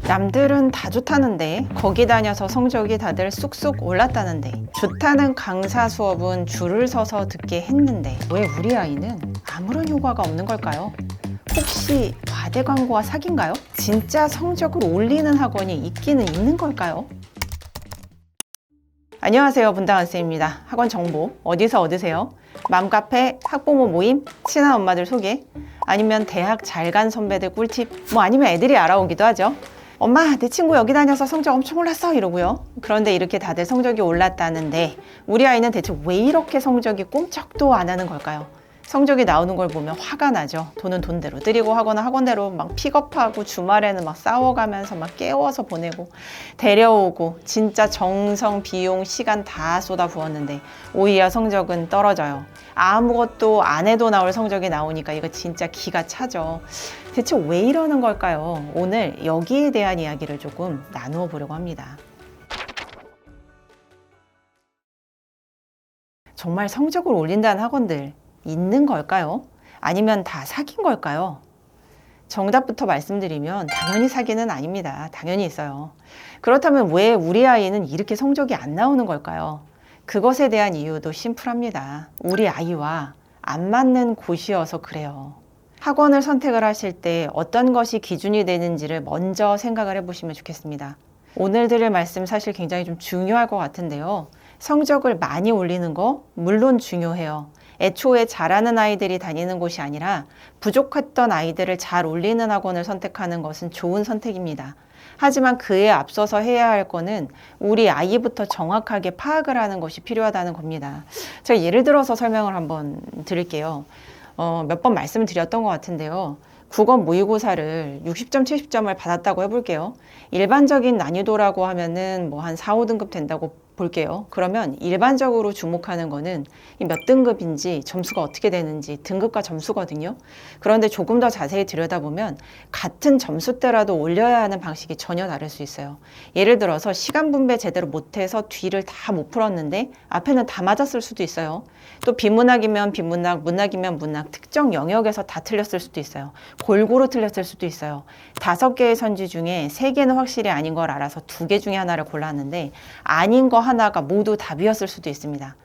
남들은 다 좋다는데 거기 다녀서 성적이 다들 쑥쑥 올랐다는데 좋다는 강사 수업은 줄을 서서 듣게 했는데 왜 우리 아이는 아무런 효과가 없는 걸까요? 혹시 과대 광고와 사기인가요? 진짜 성적을 올리는 학원이 있기는 있는 걸까요? 안녕하세요, 분당한 쌤입니다. 학원 정보 어디서 얻으세요? 맘카페, 학부모 모임, 친한 엄마들 소개, 아니면 대학 잘 간 선배들 꿀팁, 아니면 애들이 알아오기도 하죠. 엄마, 내 친구 여기 다녀서 성적 엄청 올랐어 이러고요. 그런데 이렇게 다들 성적이 올랐다는데 우리 아이는 대체 왜 이렇게 성적이 꼼짝도 안 하는 걸까요? 성적이 나오는 걸 보면 화가 나죠. 돈은 돈대로 드리고 하거나 학원대로 막 픽업하고 주말에는 막 싸워가면서 막 깨워서 보내고 데려오고 진짜 정성, 비용, 시간 다 쏟아 부었는데 오히려 성적은 떨어져요. 아무것도 안 해도 나올 성적이 나오니까 이거 진짜 기가 차죠. 대체 왜 이러는 걸까요? 오늘 여기에 대한 이야기를 조금 나누어 보려고 합니다. 정말 성적을 올린다는 학원들 있는 걸까요? 아니면 다 사기인 걸까요? 정답부터 말씀드리면 당연히 사기는 아닙니다. 당연히 있어요. 그렇다면 왜 우리 아이는 이렇게 성적이 안 나오는 걸까요? 그것에 대한 이유도 심플합니다. 우리 아이와 안 맞는 곳이어서 그래요. 학원을 선택을 하실 때 어떤 것이 기준이 되는지를 먼저 생각을 해보시면 좋겠습니다. 오늘 드릴 말씀 사실 굉장히 좀 중요할 것 같은데요. 성적을 많이 올리는 거 물론 중요해요. 애초에 잘하는 아이들이 다니는 곳이 아니라 부족했던 아이들을 잘 올리는 학원을 선택하는 것은 좋은 선택입니다. 하지만 그에 앞서서 해야 할 거는 우리 아이부터 정확하게 파악을 하는 것이 필요하다는 겁니다. 제가 예를 들어서 설명을 한번 드릴게요. 몇 번 말씀을 드렸던 것 같은데요. 국어 모의고사를 60점, 70점을 받았다고 해볼게요. 일반적인 난이도라고 하면은 한 4, 5등급 된다고 볼게요. 그러면 일반적으로 주목하는 거는 몇 등급인지 점수가 어떻게 되는지 등급과 점수거든요. 그런데 조금 더 자세히 들여다보면 같은 점수대라도 올려야 하는 방식이 전혀 다를 수 있어요. 예를 들어서 시간 분배 제대로 못해서 뒤를 다 못 풀었는데 앞에는 다 맞았을 수도 있어요. 또 비문학이면 비문학, 문학이면 문학, 특정 영역에서 다 틀렸을 수도 있어요. 골고루 틀렸을 수도 있어요. 5개의 선지 중에 3개는 확실히 아닌 걸 알아서 2개 중에 하나를 골랐는데 아닌 거 하나가 모두 답이었을 수도 있습니다.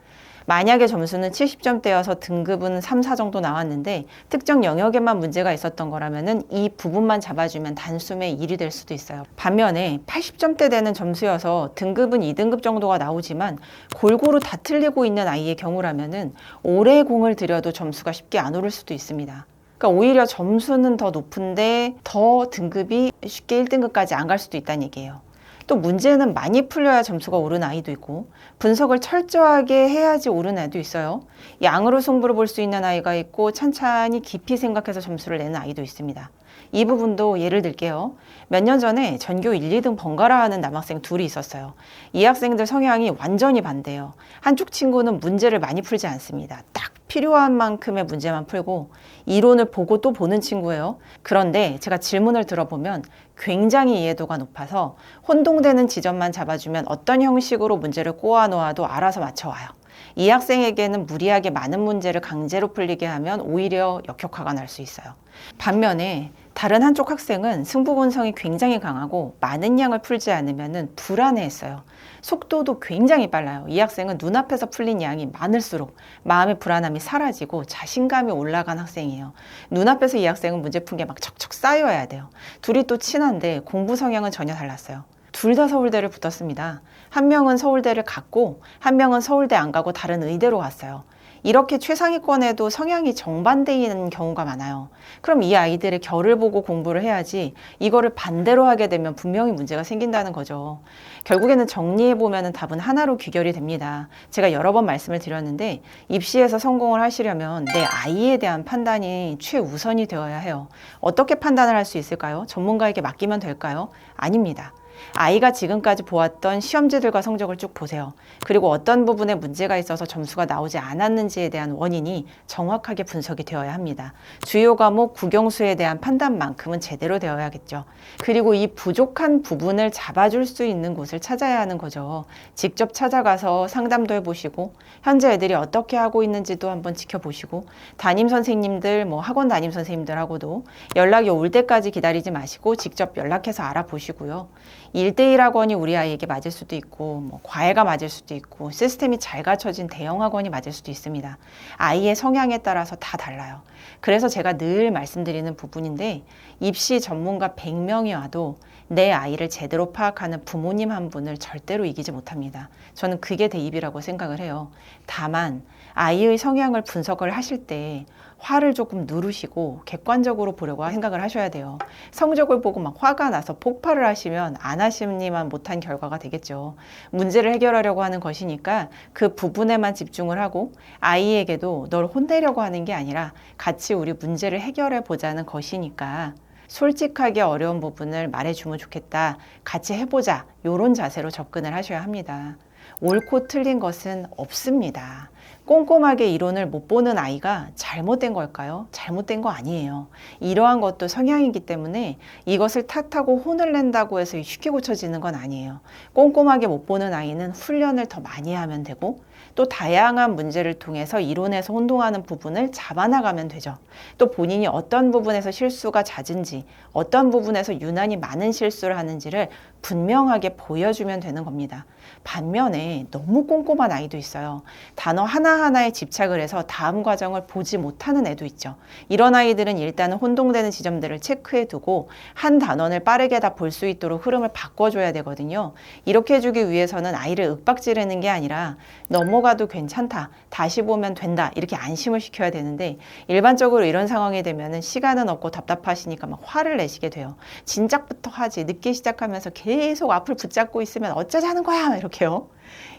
만약에 점수는 70점대여서 등급은 3, 4 정도 나왔는데 특정 영역에만 문제가 있었던 거라면은 이 부분만 잡아주면 단숨에 1이 될 수도 있어요. 반면에 80점대 되는 점수여서 등급은 2등급 정도가 나오지만 골고루 다 틀리고 있는 아이의 경우라면은 오래 공을 들여도 점수가 쉽게 안 오를 수도 있습니다. 그러니까 오히려 점수는 더 높은데 더 등급이 쉽게 1등급까지 안 갈 수도 있다는 얘기예요. 또 문제는 많이 풀려야 점수가 오른 아이도 있고 분석을 철저하게 해야지 오른 아이도 있어요. 양으로 승부를 볼 수 있는 아이가 있고 찬찬히 깊이 생각해서 점수를 내는 아이도 있습니다. 이 부분도 예를 들게요. 몇 년 전에 전교 1, 2등 번갈아 하는 남학생 둘이 있었어요. 이 학생들 성향이 완전히 반대예요. 한쪽 친구는 문제를 많이 풀지 않습니다. 딱 필요한 만큼의 문제만 풀고 이론을 보고 또 보는 친구예요. 그런데 제가 질문을 들어보면 굉장히 이해도가 높아서 혼동되는 지점만 잡아주면 어떤 형식으로 문제를 꼬아 놓아도 알아서 맞춰와요. 이 학생에게는 무리하게 많은 문제를 강제로 풀리게 하면 오히려 역효과가 날 수 있어요. 반면에 다른 한쪽 학생은 승부본성이 굉장히 강하고 많은 양을 풀지 않으면 불안해했어요. 속도도 굉장히 빨라요. 이 학생은 눈앞에서 풀린 양이 많을수록 마음의 불안함이 사라지고 자신감이 올라간 학생이에요. 눈앞에서 이 학생은 문제 푼 게 막 척척 쌓여야 돼요. 둘이 또 친한데 공부 성향은 전혀 달랐어요. 둘 다 서울대를 붙었습니다. 한 명은 서울대를 갔고 한 명은 서울대 안 가고 다른 의대로 갔어요. 이렇게 최상위권에도 성향이 정반대인 경우가 많아요. 그럼 이 아이들의 결을 보고 공부를 해야지 이거를 반대로 하게 되면 분명히 문제가 생긴다는 거죠. 결국에는 정리해보면 답은 하나로 귀결이 됩니다. 제가 여러 번 말씀을 드렸는데 입시에서 성공을 하시려면 내 아이에 대한 판단이 최우선이 되어야 해요. 어떻게 판단을 할 수 있을까요? 전문가에게 맡기면 될까요? 아닙니다. 아이가 지금까지 보았던 시험지들과 성적을 쭉 보세요. 그리고 어떤 부분에 문제가 있어서 점수가 나오지 않았는지에 대한 원인이 정확하게 분석이 되어야 합니다. 주요 과목 국영수에 대한 판단만큼은 제대로 되어야겠죠. 그리고 이 부족한 부분을 잡아줄 수 있는 곳을 찾아야 하는 거죠. 직접 찾아가서 상담도 해보시고 현재 애들이 어떻게 하고 있는지도 한번 지켜보시고 담임 선생님들, 학원 담임 선생님들하고도 연락이 올 때까지 기다리지 마시고 직접 연락해서 알아보시고요. 1대1 학원이 우리 아이에게 맞을 수도 있고 과외가 맞을 수도 있고 시스템이 잘 갖춰진 대형 학원이 맞을 수도 있습니다. 아이의 성향에 따라서 다 달라요. 그래서 제가 늘 말씀드리는 부분인데 입시 전문가 100명이 와도 내 아이를 제대로 파악하는 부모님 한 분을 절대로 이기지 못합니다. 저는 그게 대입이라고 생각을 해요. 다만 아이의 성향을 분석을 하실 때 화를 조금 누르시고 객관적으로 보려고 생각을 하셔야 돼요. 성적을 보고 막 화가 나서 폭발을 하시면 안 하시니만 못한 결과가 되겠죠. 문제를 해결하려고 하는 것이니까 그 부분에만 집중을 하고 아이에게도 널 혼내려고 하는 게 아니라 같이 우리 문제를 해결해 보자는 것이니까 솔직하게 어려운 부분을 말해주면 좋겠다. 같이 해보자. 이런 자세로 접근을 하셔야 합니다. 옳고 틀린 것은 없습니다. 꼼꼼하게 이론을 못 보는 아이가 잘못된 걸까요? 잘못된 거 아니에요. 이러한 것도 성향이기 때문에 이것을 탓하고 혼을 낸다고 해서 쉽게 고쳐지는 건 아니에요. 꼼꼼하게 못 보는 아이는 훈련을 더 많이 하면 되고 또 다양한 문제를 통해서 이론에서 혼동하는 부분을 잡아나가면 되죠. 또 본인이 어떤 부분에서 실수가 잦은지 어떤 부분에서 유난히 많은 실수를 하는지를 분명하게 보여주면 되는 겁니다. 반면에 너무 꼼꼼한 아이도 있어요. 단어 하나하나에 집착을 해서 다음 과정을 보지 못하는 애도 있죠. 이런 아이들은 일단은 혼동되는 지점들을 체크해 두고 한 단원을 빠르게 다 볼 수 있도록 흐름을 바꿔줘야 되거든요. 이렇게 해주기 위해서는 아이를 윽박지르는 게 아니라 넘어가도 괜찮다, 다시 보면 된다 이렇게 안심을 시켜야 되는데 일반적으로 이런 상황이 되면 시간은 없고 답답하시니까 막 화를 내시게 돼요. 진작부터 하지, 늦게 시작하면서 계속 앞을 붙잡고 있으면 어쩌자는 거야 이렇게요.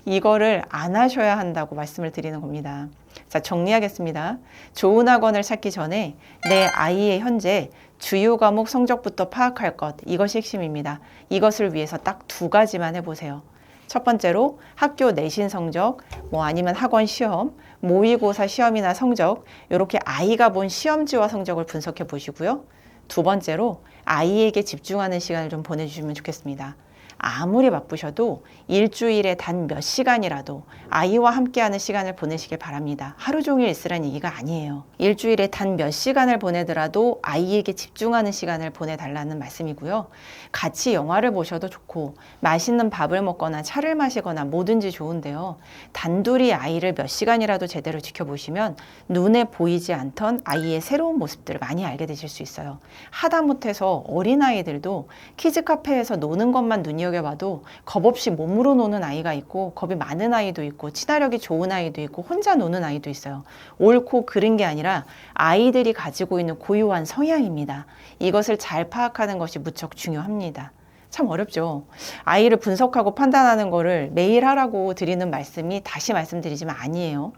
이거를 안 하셔야 한다고 말씀을 드리는 겁니다. 자, 정리하겠습니다. 좋은 학원을 찾기 전에 내 아이의 현재 주요 과목 성적부터 파악할 것, 이것이 핵심입니다. 이것을 위해서 딱 2가지만 해보세요. 첫 번째로 학교 내신 성적, 아니면 학원 시험, 모의고사 시험이나 성적, 이렇게 아이가 본 시험지와 성적을 분석해 보시고요. 2번째로 아이에게 집중하는 시간을 좀 보내주시면 좋겠습니다. 아무리 바쁘셔도 일주일에 단 몇 시간이라도 아이와 함께하는 시간을 보내시길 바랍니다. 하루 종일 있으라는 얘기가 아니에요. 일주일에 단 몇 시간을 보내더라도 아이에게 집중하는 시간을 보내달라는 말씀이고요. 같이 영화를 보셔도 좋고 맛있는 밥을 먹거나 차를 마시거나 뭐든지 좋은데요. 단둘이 아이를 몇 시간이라도 제대로 지켜보시면 눈에 보이지 않던 아이의 새로운 모습들을 많이 알게 되실 수 있어요. 하다못해서 어린아이들도 키즈 카페에서 노는 것만 눈여겨봐도 겁 없이 몸으로 노는 아이가 있고 겁이 많은 아이도 있고 친화력이 좋은 아이도 있고 혼자 노는 아이도 있어요. 옳고 그른 게 아니라 아이들이 가지고 있는 고유한 성향입니다. 이것을 잘 파악하는 것이 무척 중요합니다. 참 어렵죠. 아이를 분석하고 판단하는 거를 매일 하라고 드리는 말씀이 다시 말씀드리지만 아니에요.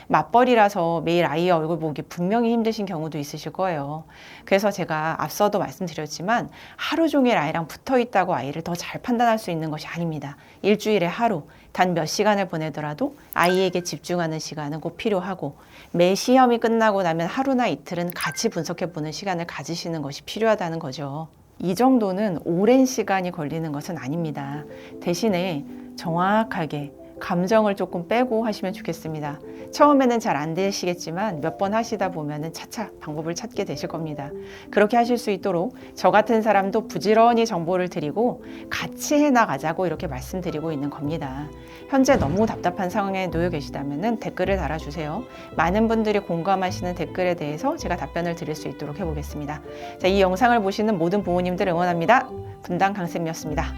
맞벌이라서 매일 아이의 얼굴 보기 분명히 힘드신 경우도 있으실 거예요. 그래서 제가 앞서도 말씀드렸지만 하루 종일 아이랑 붙어 있다고 아이를 더 잘 판단할 수 있는 것이 아닙니다. 일주일에 하루, 단 몇 시간을 보내더라도 아이에게 집중하는 시간은 꼭 필요하고 매 시험이 끝나고 나면 하루나 이틀은 같이 분석해보는 시간을 가지시는 것이 필요하다는 거죠. 이 정도는 오랜 시간이 걸리는 것은 아닙니다. 대신에 정확하게 감정을 조금 빼고 하시면 좋겠습니다. 처음에는 잘 안 되시겠지만 몇 번 하시다 보면은 차차 방법을 찾게 되실 겁니다. 그렇게 하실 수 있도록 저 같은 사람도 부지런히 정보를 드리고 같이 해나가자고 이렇게 말씀드리고 있는 겁니다. 현재 너무 답답한 상황에 놓여 계시다면은 댓글을 달아주세요. 많은 분들이 공감하시는 댓글에 대해서 제가 답변을 드릴 수 있도록 해보겠습니다. 자, 이 영상을 보시는 모든 부모님들 응원합니다. 분당 강쌤이었습니다.